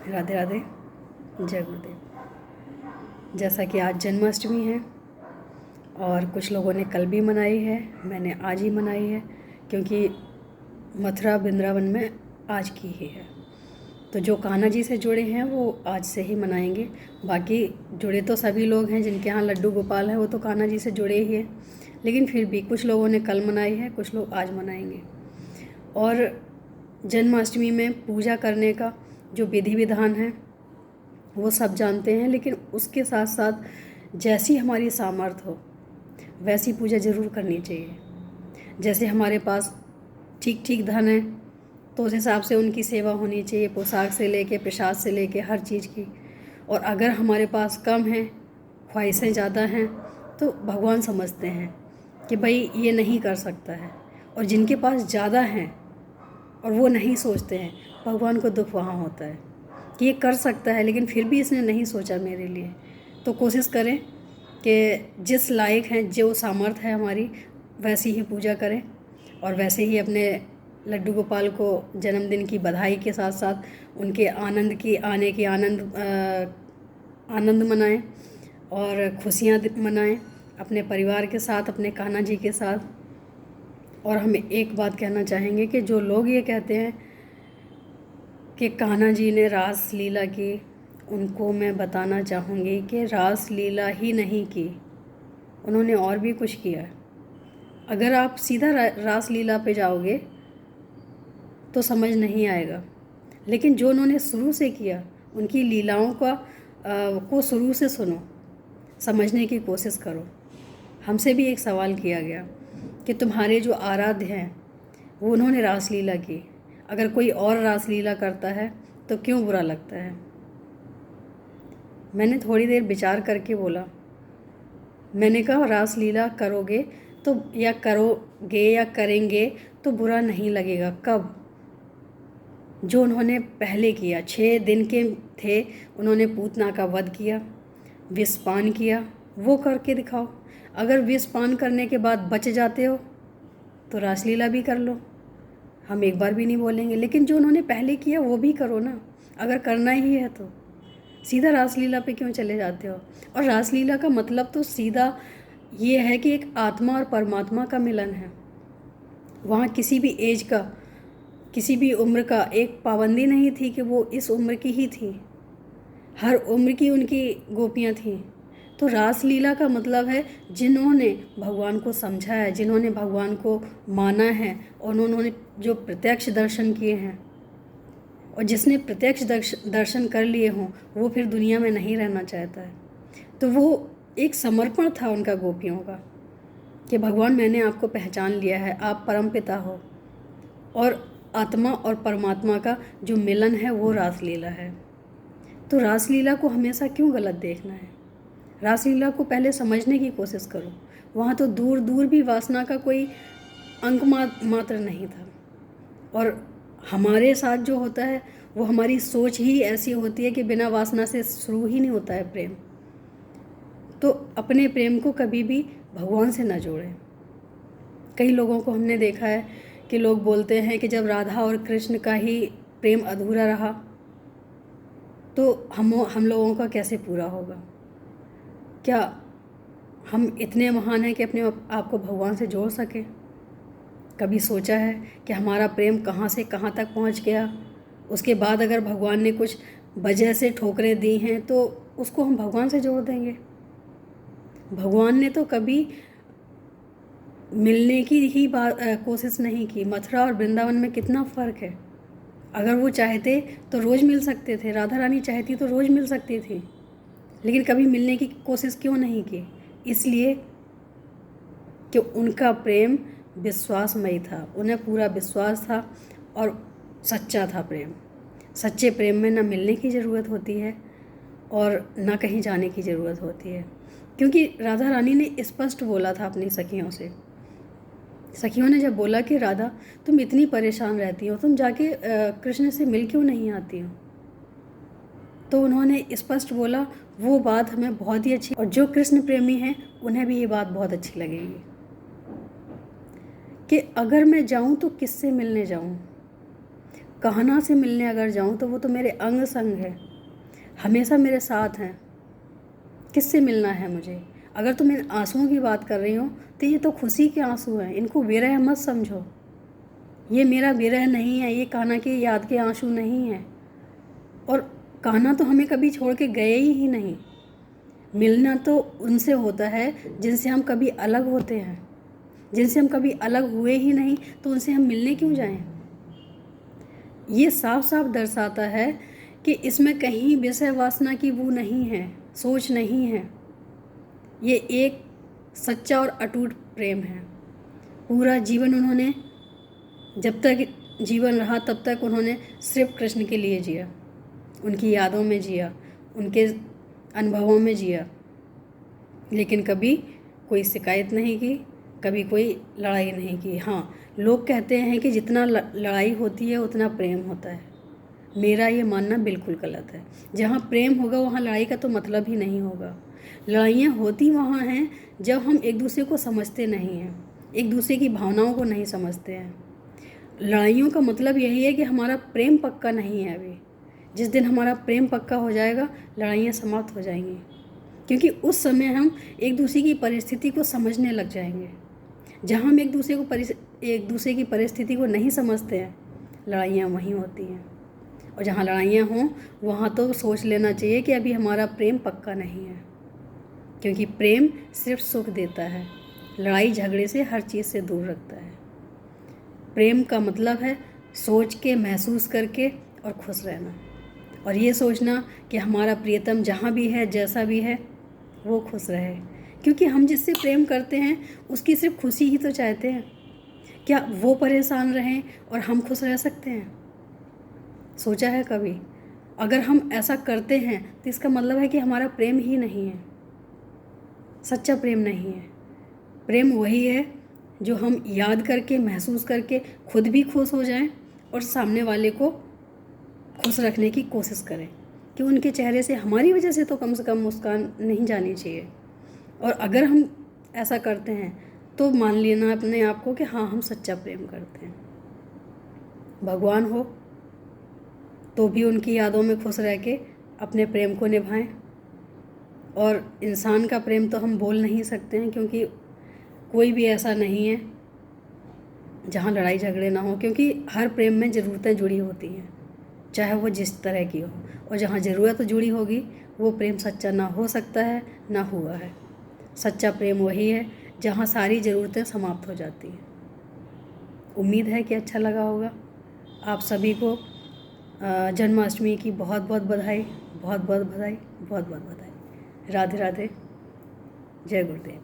राधे राधे, जय गुरुदेव। जैसा कि आज जन्माष्टमी है और कुछ लोगों ने कल भी मनाई है, मैंने आज ही मनाई है क्योंकि मथुरा वृंदावन में आज की ही है। तो जो कान्हा जी से जुड़े हैं वो आज से ही मनाएंगे। बाकी जुड़े तो सभी लोग हैं, जिनके यहाँ लड्डू गोपाल है वो तो कान्हा जी से जुड़े ही हैं, लेकिन फिर भी कुछ लोगों ने कल मनाई है, कुछ लोग आज मनाएंगे। और जन्माष्टमी में पूजा करने का जो विधि विधान है वो सब जानते हैं, लेकिन उसके साथ साथ जैसी हमारी सामर्थ्य हो वैसी पूजा ज़रूर करनी चाहिए। जैसे हमारे पास ठीक ठीक धन है तो उस हिसाब से उनकी सेवा होनी चाहिए, पोशाक से लेके प्रसाद से लेके हर चीज़ की। और अगर हमारे पास कम है, ख्वाहिशें ज़्यादा हैं, तो भगवान समझते हैं कि भाई ये नहीं कर सकता है। और जिनके पास ज़्यादा हैं और वो नहीं सोचते हैं, भगवान को दुख वहाँ होता है कि ये कर सकता है लेकिन फिर भी इसने नहीं सोचा मेरे लिए। तो कोशिश करें कि जिस लायक हैं, जो सामर्थ्य है हमारी, वैसी ही पूजा करें और वैसे ही अपने लड्डू गोपाल को जन्मदिन की बधाई के साथ साथ उनके आने की आनंद मनाएं और खुशियाँ मनाएं अपने परिवार के साथ, अपने कान्हा जी के साथ। और हम एक बात कहना चाहेंगे कि जो लोग ये कहते हैं कि कान्हा जी ने रास लीला की, उनको मैं बताना चाहूँगी कि रास लीला ही नहीं की, उन्होंने और भी कुछ किया है। अगर आप सीधा रास लीला पे जाओगे तो समझ नहीं आएगा, लेकिन जो उन्होंने शुरू से किया, उनकी लीलाओं को शुरू से सुनो, समझने की कोशिश करो। हमसे भी एक सवाल किया गया कि तुम्हारे जो आराध्य हैं वो उन्होंने रासलीला की, अगर कोई और रासलीला करता है तो क्यों बुरा लगता है। मैंने थोड़ी देर विचार करके बोला, मैंने कहा रासलीला करोगे तो या करोगे या करेंगे तो बुरा नहीं लगेगा। कब? जो उन्होंने पहले किया, 6 दिन के थे, उन्होंने पूतना का वध किया, विषपान किया, वो करके दिखाओ। अगर विषपान करने के बाद बच जाते हो तो रासलीला भी कर लो, हम एक बार भी नहीं बोलेंगे। लेकिन जो उन्होंने पहले किया वो भी करो ना, अगर करना ही है तो। सीधा रासलीला पे क्यों चले जाते हो? और रासलीला का मतलब तो सीधा ये है कि एक आत्मा और परमात्मा का मिलन है। वहाँ किसी भी एज का, किसी भी उम्र का एक पाबंदी नहीं थी कि वो इस उम्र की ही थी, हर उम्र की उनकी गोपियाँ थीं। तो रासलीला का मतलब है जिन्होंने भगवान को समझा है, जिन्होंने भगवान को माना है और उन्होंने जो प्रत्यक्ष दर्शन किए हैं, और जिसने प्रत्यक्ष दर्शन कर लिए हों वो फिर दुनिया में नहीं रहना चाहता है। तो वो एक समर्पण था उनका गोपियों का कि भगवान मैंने आपको पहचान लिया है, आप परमपिता हो। और आत्मा और परमात्मा का जो मिलन है वो रासलीला है। तो रासलीला को हमेशा क्यों गलत देखना है? रासलीला को पहले समझने की कोशिश करो। वहाँ तो दूर दूर भी वासना का कोई अंक मात्र नहीं था। और हमारे साथ जो होता है वो हमारी सोच ही ऐसी होती है कि बिना वासना से शुरू ही नहीं होता है प्रेम। तो अपने प्रेम को कभी भी भगवान से न जोड़ें। कई लोगों को हमने देखा है कि लोग बोलते हैं कि जब राधा और कृष्ण का ही प्रेम अधूरा रहा तो हम लोगों का कैसे पूरा होगा? क्या हम इतने महान हैं कि अपने आप को भगवान से जोड़ सकें? कभी सोचा है कि हमारा प्रेम कहाँ से कहाँ तक पहुँच गया? उसके बाद अगर भगवान ने कुछ वजह से ठोकरें दी हैं तो उसको हम भगवान से जोड़ देंगे? भगवान ने तो कभी मिलने की ही कोशिश नहीं की। मथुरा और वृंदावन में कितना फ़र्क है। अगर वो चाहते तो रोज़ मिल सकते थे, राधा रानी चाहती तो रोज़ मिल सकती थी, लेकिन कभी मिलने की कोशिश क्यों नहीं की? इसलिए कि उनका प्रेम विश्वासमयी था, उन्हें पूरा विश्वास था और सच्चा था प्रेम। सच्चे प्रेम में ना मिलने की ज़रूरत होती है और ना कहीं जाने की ज़रूरत होती है, क्योंकि राधा रानी ने स्पष्ट बोला था अपनी सखियों से। सखियों ने जब बोला कि राधा तुम इतनी परेशान रहती हो, तुम जाके कृष्ण से मिल क्यों नहीं आती हो, तो उन्होंने स्पष्ट बोला, वो बात हमें बहुत ही अच्छी, और जो कृष्ण प्रेमी हैं उन्हें भी ये बात बहुत अच्छी लगेगी कि अगर मैं जाऊं तो किससे मिलने जाऊं? कान्हा से मिलने अगर जाऊँ तो वो तो मेरे अंग संग है, हमेशा मेरे साथ हैं। किससे मिलना है मुझे? अगर तुम इन आंसुओं की बात कर रही हो तो ये तो खुशी के आंसू हैं, इनको विरह मत समझो। ये मेरा विरह नहीं है, ये कान्हा की याद के आंसू नहीं है। और कान्हा तो हमें कभी छोड़ के गए ही नहीं। मिलना तो उनसे होता है जिनसे हम कभी अलग होते हैं। जिनसे हम कभी अलग हुए ही नहीं तो उनसे हम मिलने क्यों जाएं? ये साफ साफ दर्शाता है कि इसमें कहीं विषय वासना की वो नहीं है, सोच नहीं है। ये एक सच्चा और अटूट प्रेम है। पूरा जीवन उन्होंने, जब तक जीवन रहा तब तक उन्होंने सिर्फ कृष्ण के लिए जिया, उनकी यादों में जिया, उनके अनुभवों में जिया। लेकिन कभी कोई शिकायत नहीं की, कभी कोई लड़ाई नहीं की। हाँ, लोग कहते हैं कि जितना लड़ाई होती है उतना प्रेम होता है। मेरा ये मानना बिल्कुल गलत है। जहाँ प्रेम होगा वहाँ लड़ाई का तो मतलब ही नहीं होगा। लड़ाइयाँ होती वहाँ हैं जब हम एक दूसरे को समझते नहीं हैं, एक दूसरे की भावनाओं को नहीं समझते हैं। लड़ाइयों का मतलब यही है कि हमारा प्रेम पक्का नहीं है अभी। जिस दिन हमारा प्रेम पक्का हो जाएगा लड़ाइयाँ समाप्त हो जाएंगी, क्योंकि उस समय हम एक दूसरे की परिस्थिति को समझने लग जाएंगे। जहाँ हम एक दूसरे की परिस्थिति को नहीं समझते हैं लड़ाइयाँ वहीं होती हैं। और जहाँ लड़ाइयाँ हों वहाँ तो सोच लेना चाहिए कि अभी हमारा प्रेम पक्का नहीं है, क्योंकि प्रेम सिर्फ सुख देता है, लड़ाई झगड़े से हर चीज़ से दूर रखता है। प्रेम का मतलब है सोच के, महसूस करके और खुश रहना, और ये सोचना कि हमारा प्रियतम जहाँ भी है, जैसा भी है, वो खुश रहे। क्योंकि हम जिससे प्रेम करते हैं उसकी सिर्फ खुशी ही तो चाहते हैं। क्या वो परेशान रहें और हम खुश रह सकते हैं? सोचा है कभी? अगर हम ऐसा करते हैं तो इसका मतलब है कि हमारा प्रेम ही नहीं है, सच्चा प्रेम नहीं है। प्रेम वही है जो हम याद करके, महसूस करके खुद भी खुश हो जाएं और सामने वाले को खुश रखने की कोशिश करें कि उनके चेहरे से हमारी वजह से तो कम से कम मुस्कान नहीं जानी चाहिए। और अगर हम ऐसा करते हैं तो मान लेना अपने आप को कि हाँ, हम सच्चा प्रेम करते हैं। भगवान हो तो भी उनकी यादों में खुश रह के अपने प्रेम को निभाएं। और इंसान का प्रेम तो हम बोल नहीं सकते हैं, क्योंकि कोई भी ऐसा नहीं है जहाँ लड़ाई झगड़े ना हो, क्योंकि हर प्रेम में ज़रूरतें जुड़ी होती हैं, चाहे वो जिस तरह की हो। और जहाँ ज़रूरत जुड़ी होगी वो प्रेम सच्चा ना हो सकता है, ना हुआ है। सच्चा प्रेम वही है जहाँ सारी ज़रूरतें समाप्त हो जाती हैं। उम्मीद है कि अच्छा लगा होगा। आप सभी को जन्माष्टमी की बहुत बहुत बधाई, बहुत बहुत बधाई, बहुत बहुत बधाई। राधे राधे, जय गुरुदेव।